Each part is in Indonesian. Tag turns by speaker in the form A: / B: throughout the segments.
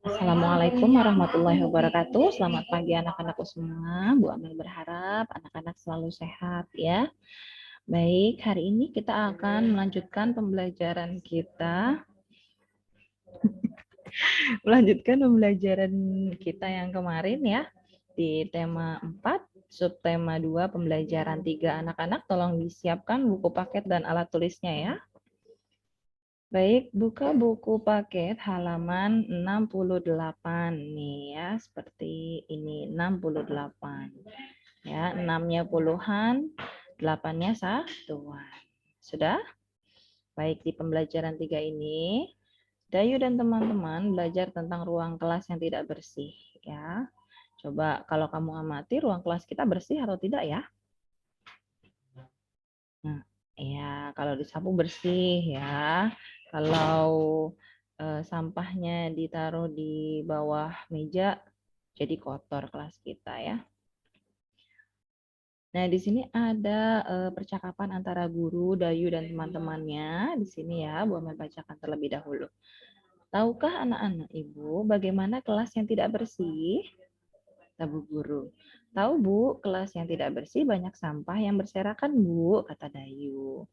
A: Assalamualaikum warahmatullahi wabarakatuh. Selamat pagi anak-anakku semua. Bu Amel berharap anak-anak selalu sehat ya. Baik, hari ini kita akan melanjutkan pembelajaran kita. Yang kemarin ya. Di tema 4, subtema 2, pembelajaran 3. Anak-anak tolong disiapkan buku paket dan alat tulisnya ya. Baik, buka buku paket halaman 68 nih ya, seperti ini 68. Ya, 6-nya puluhan, 8-nya satuan. Sudah? Baik, di pembelajaran 3 ini Dayu dan teman-teman belajar tentang ruang kelas yang tidak bersih ya. Coba kalau kamu amati ruang kelas kita bersih atau tidak ya? Nah, ya kalau disapu bersih ya. Kalau sampahnya ditaruh di bawah meja, jadi kotor kelas kita ya. Nah, di sini ada percakapan antara guru, Dayu, dan teman-temannya. Di sini ya, Bu Amel bacakan terlebih dahulu. Tahukah anak-anak Ibu bagaimana kelas yang tidak bersih? Kata Bu Guru. Tahu Bu, kelas yang tidak bersih banyak sampah yang berserakan Bu, kata Dayu.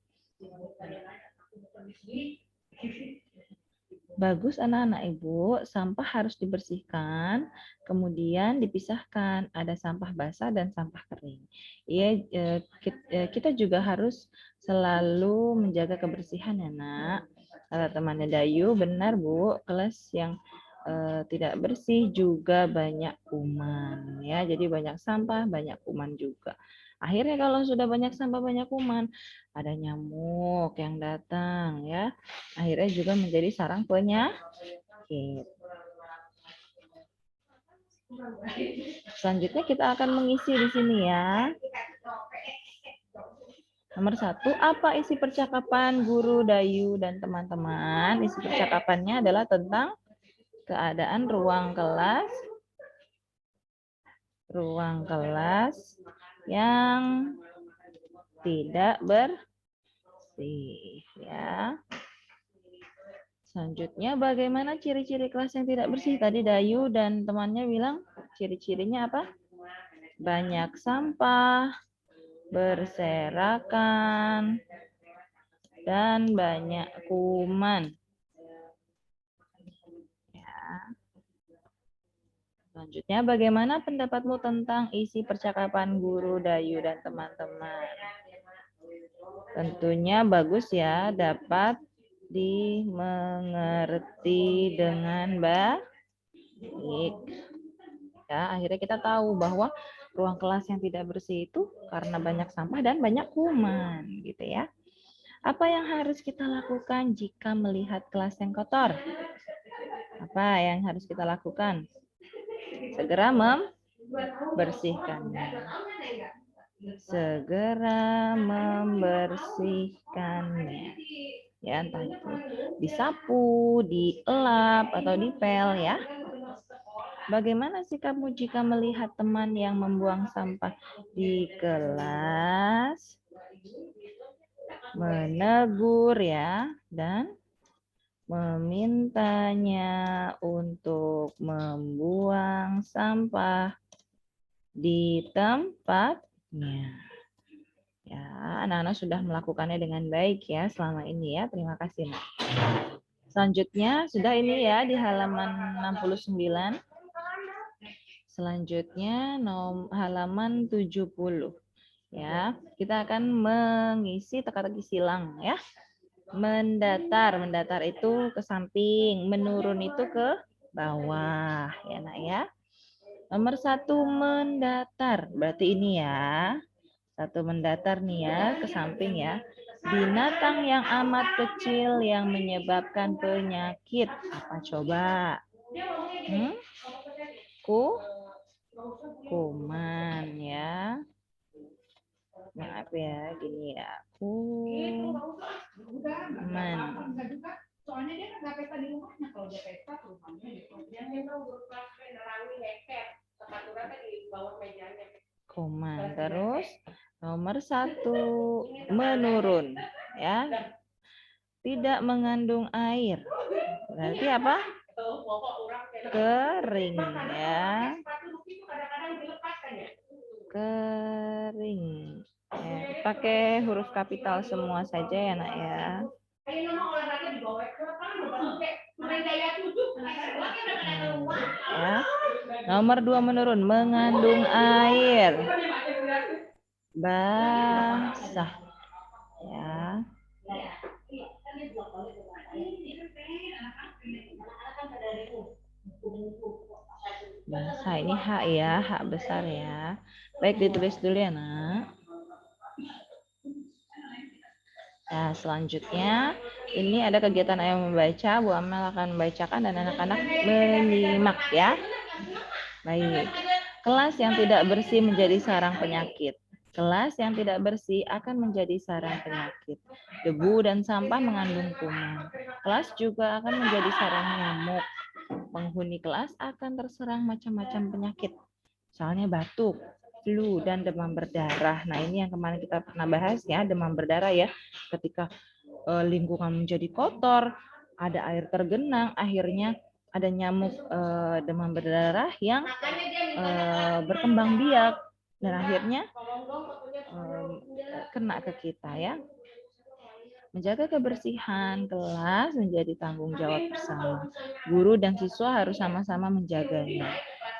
A: Bagus anak-anak Ibu, sampah harus dibersihkan, kemudian dipisahkan, ada sampah basah dan sampah kering. Iya, kita juga harus selalu menjaga kebersihan ya nak. Kata temannya Dayu, benar Bu, kelas yang tidak bersih juga banyak kuman ya, jadi banyak sampah, banyak kuman juga. Akhirnya kalau sudah banyak sampah, banyak kuman, ada nyamuk yang datang ya. Akhirnya juga menjadi sarang penyakit. Selanjutnya kita akan mengisi di sini ya. Nomor 1, apa isi percakapan guru, Dayu, dan teman-teman? Isi percakapannya adalah tentang keadaan ruang kelas yang tidak bersih ya. Selanjutnya, bagaimana ciri-ciri kelas yang tidak bersih? Tadi Dayu dan temannya bilang ciri-cirinya apa? Banyak sampah, berserakan, dan banyak kuman. Ya. Selanjutnya, bagaimana pendapatmu tentang isi percakapan guru, Dayu, dan teman-teman? Tentunya bagus ya, dapat dimengerti dengan baik. Ya, akhirnya kita tahu bahwa ruang kelas yang tidak bersih itu karena banyak sampah dan banyak kuman, gitu ya. Apa yang harus kita lakukan jika melihat kelas yang kotor? Apa yang harus kita lakukan? Segera membersihkannya. Segera membersihkannya. Ya, entah itu disapu, dielap, atau dipel ya. Bagaimana sikapmu jika melihat teman yang membuang sampah di kelas? Menegur ya, dan memintanya untuk membuang sampah di tempatnya. Ya, anak-anak sudah melakukannya dengan baik ya selama ini ya. Terima kasih, Nak. Selanjutnya, sudah ini ya di halaman 69. Selanjutnya halaman 70. Ya, kita akan mengisi teka-teki silang ya. Mendatar itu ke samping, menurun itu ke bawah ya nak ya. Nomor 1 mendatar, berarti ini ya. 1 mendatar nih ya, ke samping ya. Binatang yang amat kecil yang menyebabkan penyakit. Apa coba? Kuman ya. Maaf ya, gini ya. Kuman. Soalnya dia nggak pesta di rumahnya. Kalau dia pesta ke rumahnya gitu. Dia di bawah mejanya. Kuman. Terus nomor 1 menurun ya. Tidak mengandung air. Berarti apa? Kering ya. Kering. Ya, pakai huruf kapital semua saja ya nak ya. Ya. Nomor 2 menurun, mengandung air. Basah. Ya. Basah ini hak ya, hak besar ya. Baik, ditulis dulu ya nak. Nah, selanjutnya ini ada kegiatan ayah membaca. Bu Amel akan membacakan dan anak-anak menyimak ya. Baik. Kelas yang tidak bersih menjadi sarang penyakit. Kelas yang tidak bersih akan menjadi sarang penyakit. Debu dan sampah mengandung kuman. Kelas juga akan menjadi sarang nyamuk. Penghuni kelas akan terserang macam-macam penyakit. Misalnya batuk, flu, dan demam berdarah. Nah, ini yang kemarin kita pernah bahas ya, demam berdarah ya. Ketika lingkungan menjadi kotor, ada air tergenang, akhirnya ada nyamuk demam berdarah yang berkembang biak dan akhirnya kena ke kita ya. Menjaga kebersihan kelas menjadi tanggung jawab bersama. Guru dan siswa harus sama-sama menjaganya.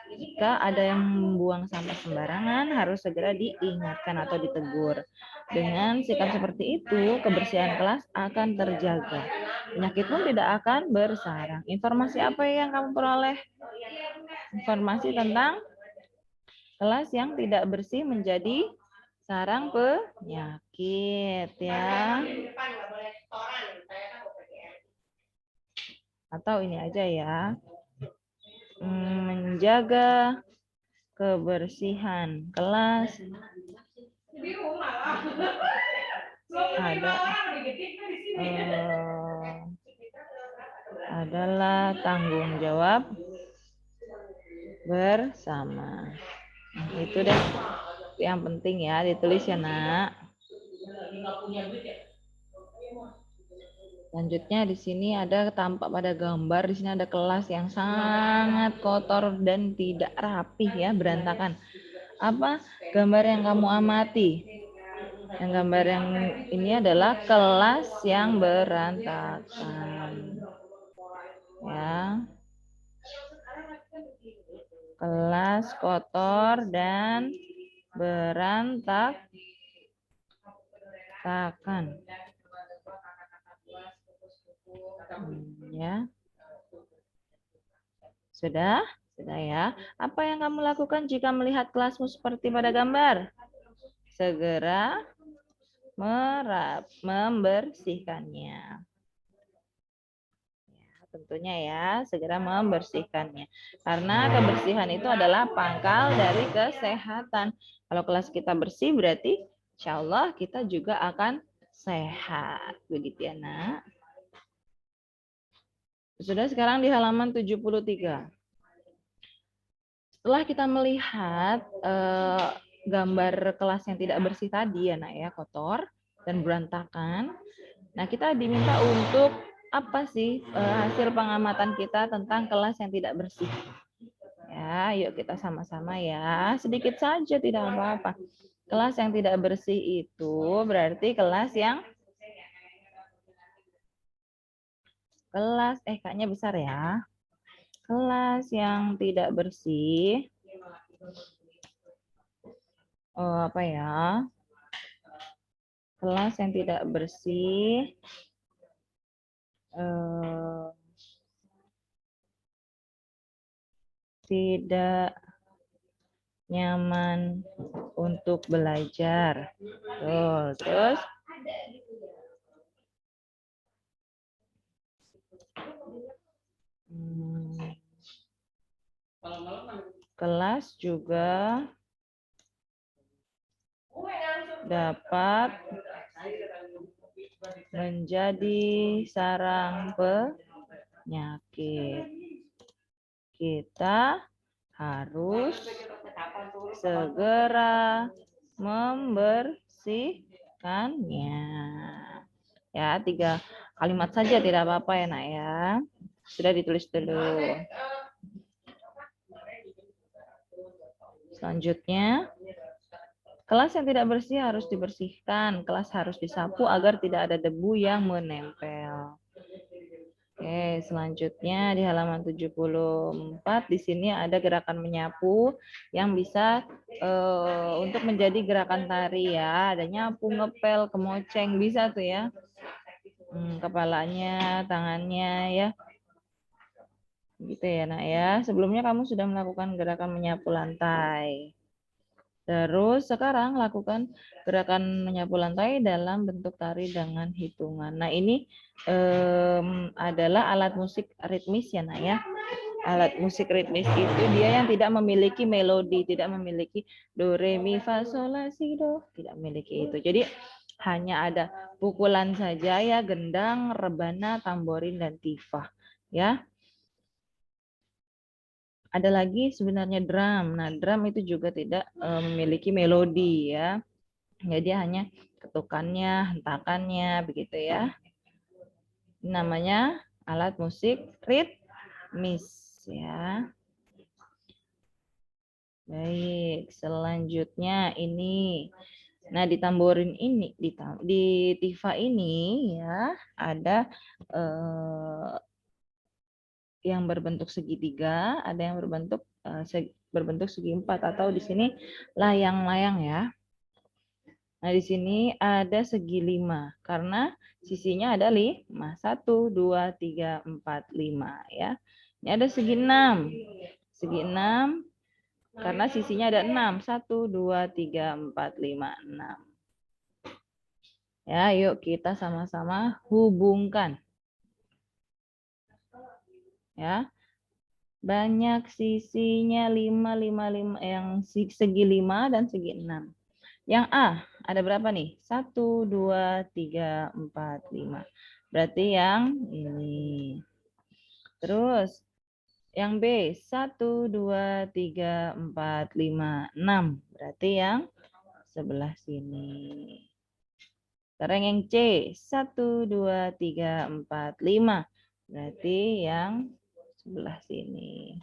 A: Jika ada yang membuang sampah sembarangan, harus segera diingatkan atau ditegur. Dengan sikap seperti itu, kebersihan kelas akan terjaga. Penyakit pun tidak akan bersarang. Informasi apa yang kamu peroleh? Informasi tentang kelas yang tidak bersih menjadi sarang penyakit ya. Atau ini aja ya. Menjaga kebersihan kelas adalah tanggung jawab bersama. Itu deh yang penting ya, ditulis ya nak. Selanjutnya di sini ada tampak pada gambar, di sini ada kelas yang sangat kotor dan tidak rapih ya, berantakan. Apa gambar yang kamu amati? Yang gambar yang ini adalah kelas yang berantakan. Ya. Kelas kotor dan berantakan. Ya. Sudah? Sudah ya. Apa yang kamu lakukan jika melihat kelasmu seperti pada gambar? Segera membersihkannya. Ya, tentunya ya, segera membersihkannya. Karena kebersihan itu adalah pangkal dari kesehatan. Kalau kelas kita bersih berarti insya Allah kita juga akan sehat. Begitu ya nak. Sudah, sekarang di halaman 73. Setelah kita melihat gambar kelas yang tidak bersih tadi ya nak ya, kotor dan berantakan. Nah, kita diminta untuk apa sih hasil pengamatan kita tentang kelas yang tidak bersih? Ya, yuk kita sama-sama ya. Sedikit saja tidak apa-apa. Kelas yang tidak bersih itu berarti kelas yang kayaknya besar ya. Kelas yang tidak bersih. Apa ya? Kelas yang tidak bersih. Tidak nyaman untuk belajar. Terus kelas juga dapat menjadi sarang penyakit. Kita harus segera membersihkannya. Ya, 3 kalimat saja tidak apa-apa ya nak ya. Sudah ditulis dulu. Selanjutnya, kelas yang tidak bersih harus dibersihkan. Kelas harus disapu agar tidak ada debu yang menempel. Oke, selanjutnya di halaman 74 di sini ada gerakan menyapu yang bisa untuk menjadi gerakan tari ya. Ada nyapu, ngepel, kemoceng, bisa tuh ya. Kepalanya, tangannya ya. Gitu ya, Nak ya. Sebelumnya kamu sudah melakukan gerakan menyapu lantai. Terus sekarang lakukan gerakan menyapu lantai dalam bentuk tari dengan hitungan. Nah, ini adalah alat musik ritmis ya, Nak ya. Alat musik ritmis itu dia yang tidak memiliki melodi, tidak memiliki do, re, mi, fa, sol, la, si, do. Tidak memiliki itu. Jadi hanya ada pukulan saja ya, gendang, rebana, tamborin, dan tifa. Ya. Ada lagi sebenarnya drum. Nah, drum itu juga tidak memiliki melodi ya. Jadi hanya ketukannya, hentakannya begitu ya. Namanya alat musik ritmis ya. Baik, selanjutnya ini. Nah, di tamborin ini, di tifa ini ya, ada yang berbentuk segitiga, ada yang berbentuk segi empat atau di sini layang-layang ya. Nah, di sini ada segi 5 karena sisinya ada 5. 1, 2, 3, 4, 5 ya. Ini ada segi 6. Segi 6 karena sisinya ada 6. 1, 2, 3, 4, 5, 6. Ya, yuk kita sama-sama hubungkan. Ya. Banyak sisinya 5, 5, 5 yang segi 5 dan segi 6. Yang A, ada berapa nih? 1, 2, 3, 4, 5. Berarti yang ini. Terus, yang B, 1, 2, 3, 4, 5, 6. Berarti yang sebelah sini. Sekarang yang C, 1, 2, 3, 4, 5. Berarti yang sebelah sini.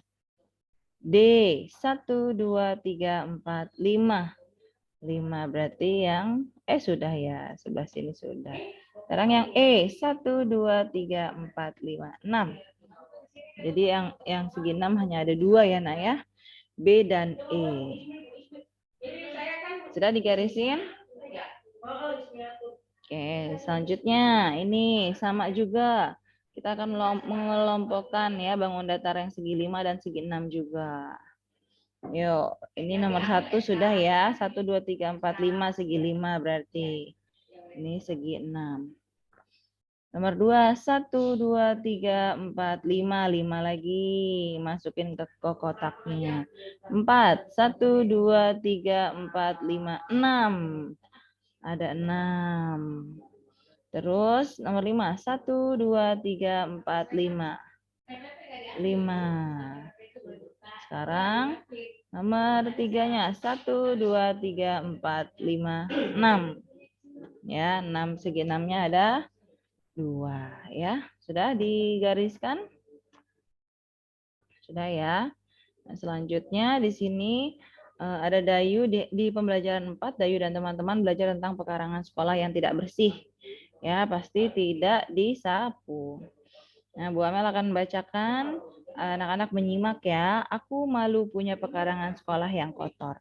A: D, 1, 2, 3, 4, 5. 5 berarti yang sudah ya, sebelah sini sudah. Sekarang yang E, 1, 2, 3, 4, 5, 6. Jadi yang segi 6 hanya ada 2 ya, Nak ya. B dan E. Sudah digarisin? Oke, selanjutnya ini sama juga. Kita akan mengelompokkan ya bangun datar yang segi 5 dan segi 6 juga. Yuk, ini nomor 1 sudah ya. 1, 2, 3, 4, 5, segi 5 berarti. Ini segi 6. Nomor 2, 1, 2, 3, 4, 5. 5 lagi. Masukin ke kotaknya. 4, 1, 2, 3, 4, 5, 6. Ada 6. Terus nomor 5, 1, 2, 3, 4, 5. 5. Sekarang nomor 3-nya 1, 2, 3, 4, 5, 6. Ya, 6 segi 6-nya ada 2 ya. Sudah digariskan? Sudah ya. Nah, selanjutnya di sini ada Dayu di pembelajaran 4, Dayu dan teman-teman belajar tentang pekarangan sekolah yang tidak bersih. Ya, pasti tidak disapu. Nah, Bu Amel akan membacakan, anak-anak menyimak ya. Aku malu punya pekarangan sekolah yang kotor.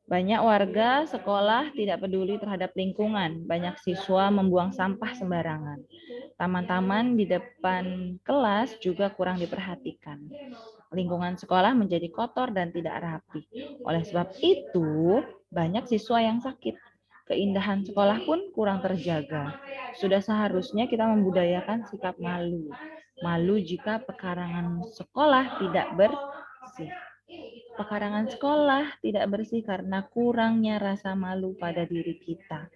A: Banyak warga sekolah tidak peduli terhadap lingkungan. Banyak siswa membuang sampah sembarangan. Taman-taman di depan kelas juga kurang diperhatikan. Lingkungan sekolah menjadi kotor dan tidak rapi. Oleh sebab itu, banyak siswa yang sakit. Keindahan sekolah pun kurang terjaga. Sudah seharusnya kita membudayakan sikap malu. Malu jika pekarangan sekolah tidak bersih. Pekarangan sekolah tidak bersih karena kurangnya rasa malu pada diri kita.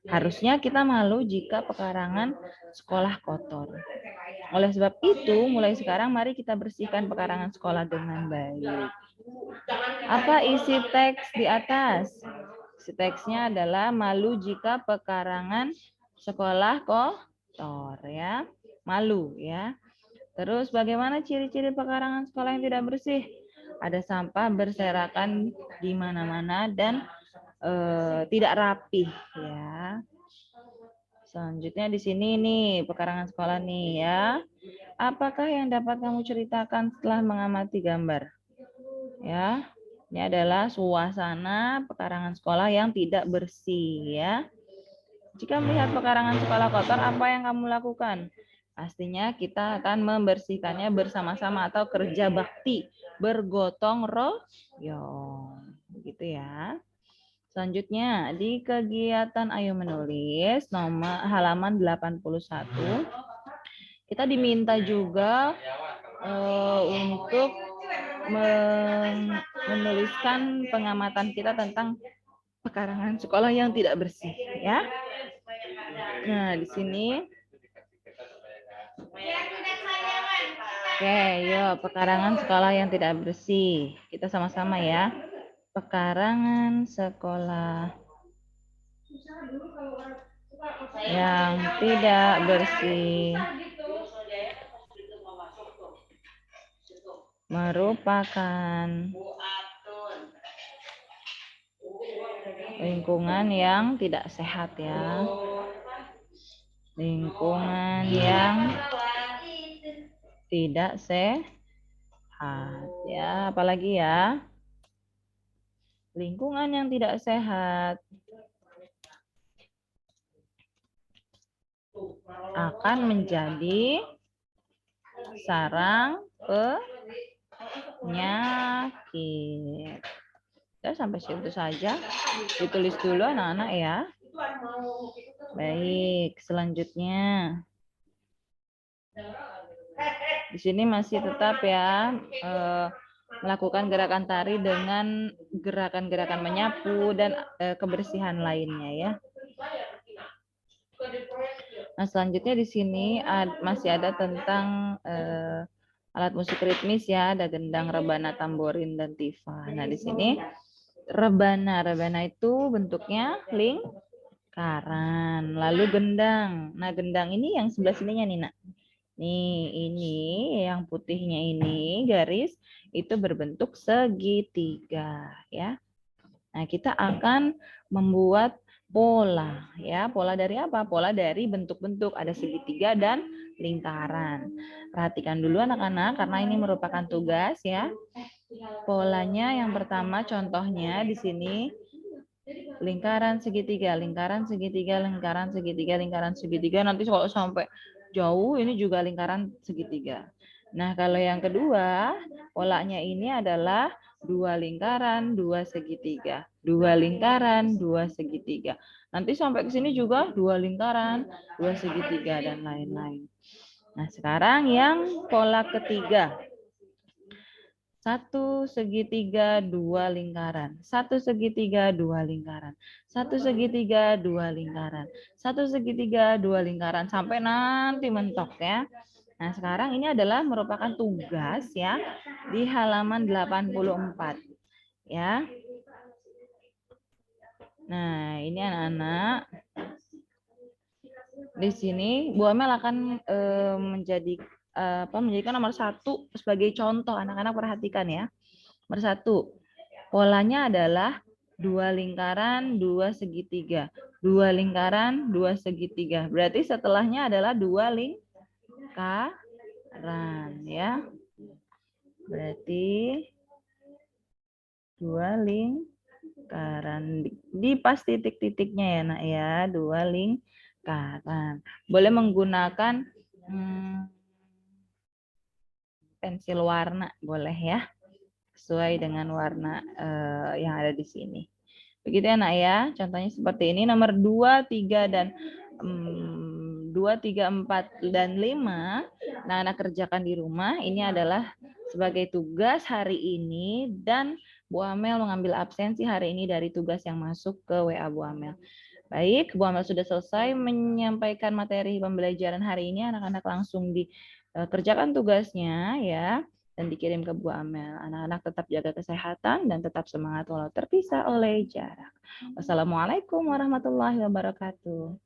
A: Harusnya kita malu jika pekarangan sekolah kotor. Oleh sebab itu, mulai sekarang mari kita bersihkan pekarangan sekolah dengan baik. Apa isi teks di atas? Isi teksnya adalah malu jika pekarangan sekolah kotor ya. Malu ya. Terus bagaimana ciri-ciri pekarangan sekolah yang tidak bersih? Ada sampah berserakan di mana-mana dan tidak rapi ya. Selanjutnya di sini nih pekarangan sekolah nih ya. Apakah yang dapat kamu ceritakan setelah mengamati gambar? Ya, ini adalah suasana pekarangan sekolah yang tidak bersih ya. Jika melihat pekarangan sekolah kotor, apa yang kamu lakukan? Pastinya kita akan membersihkannya bersama-sama atau kerja bakti, bergotong royong. Begitu ya. Selanjutnya, di kegiatan Ayo Menulis, nomor halaman 81, kita diminta juga untuk menuliskan pengamatan kita tentang pekarangan sekolah yang tidak bersih, ya. Nah, di sini, oke, yuk pekarangan sekolah yang tidak bersih. Kita sama-sama ya. Pekarangan sekolah yang tidak bersih merupakan lingkungan yang tidak sehat ya. Lingkungan yang tidak sehat ya. Apalagi ya? Lingkungan yang tidak sehat akan menjadi sarang penyakit. Ya, sampai situ saja. Ditulis dulu anak-anak ya. Baik, selanjutnya. Di sini masih tetap ya melakukan gerakan tari dengan gerakan-gerakan menyapu dan kebersihan lainnya ya. Nah, selanjutnya di sini masih ada tentang alat musik ritmis ya, ada gendang, rebana, tamborin, dan tifa. Nah, di sini rebana itu bentuknya lingkaran. Lalu gendang. Nah, gendang ini yang sebelah sininya nih, Nak. Nih, ini yang putihnya ini garis itu berbentuk segitiga ya. Nah, kita akan membuat pola ya. Pola dari apa? Pola dari bentuk-bentuk, ada segitiga dan lingkaran. Perhatikan dulu anak-anak karena ini merupakan tugas ya. Polanya yang pertama contohnya di sini lingkaran segitiga, lingkaran segitiga, lingkaran segitiga, lingkaran segitiga. Nanti kalau sampai jauh ini juga lingkaran segitiga. Nah, kalau yang kedua, polanya ini adalah dua lingkaran, dua segitiga. Dua lingkaran, dua segitiga. Nanti sampai ke sini juga dua lingkaran, dua segitiga, dan lain-lain. Nah, sekarang yang pola ketiga. Satu segitiga, dua lingkaran. Satu segitiga, dua lingkaran. Satu segitiga, dua lingkaran. Satu segitiga, dua lingkaran. Sampai nanti mentok ya. Nah, sekarang ini adalah merupakan tugas ya di halaman 84. Ya. Nah, ini anak-anak. Di sini Bu Amel akan menjadikan nomor 1 sebagai contoh. Anak-anak perhatikan ya. Nomor 1, polanya adalah dua lingkaran, dua segitiga. Dua lingkaran, dua segitiga. Berarti setelahnya adalah dua lingkaran ya. Berarti dua lingkaran. Di pas titik-titiknya ya nak ya. Dua lingkaran. Boleh menggunakan pensil warna, boleh ya. Sesuai dengan warna yang ada di sini. Begitu ya nak ya. Contohnya seperti ini. Nomor 2, 3, dan 2, 3, 4, dan 5. Nah, anak kerjakan di rumah. Ini adalah sebagai tugas hari ini. Dan Bu Amel mengambil absensi hari ini dari tugas yang masuk ke WA Bu Amel. Baik, Bu Amel sudah selesai menyampaikan materi pembelajaran hari ini. Anak-anak langsung dikerjakan tugasnya ya. Dan dikirim ke Bu Amel. Anak-anak tetap jaga kesehatan dan tetap semangat walau terpisah oleh jarak. Wassalamualaikum warahmatullahi wabarakatuh.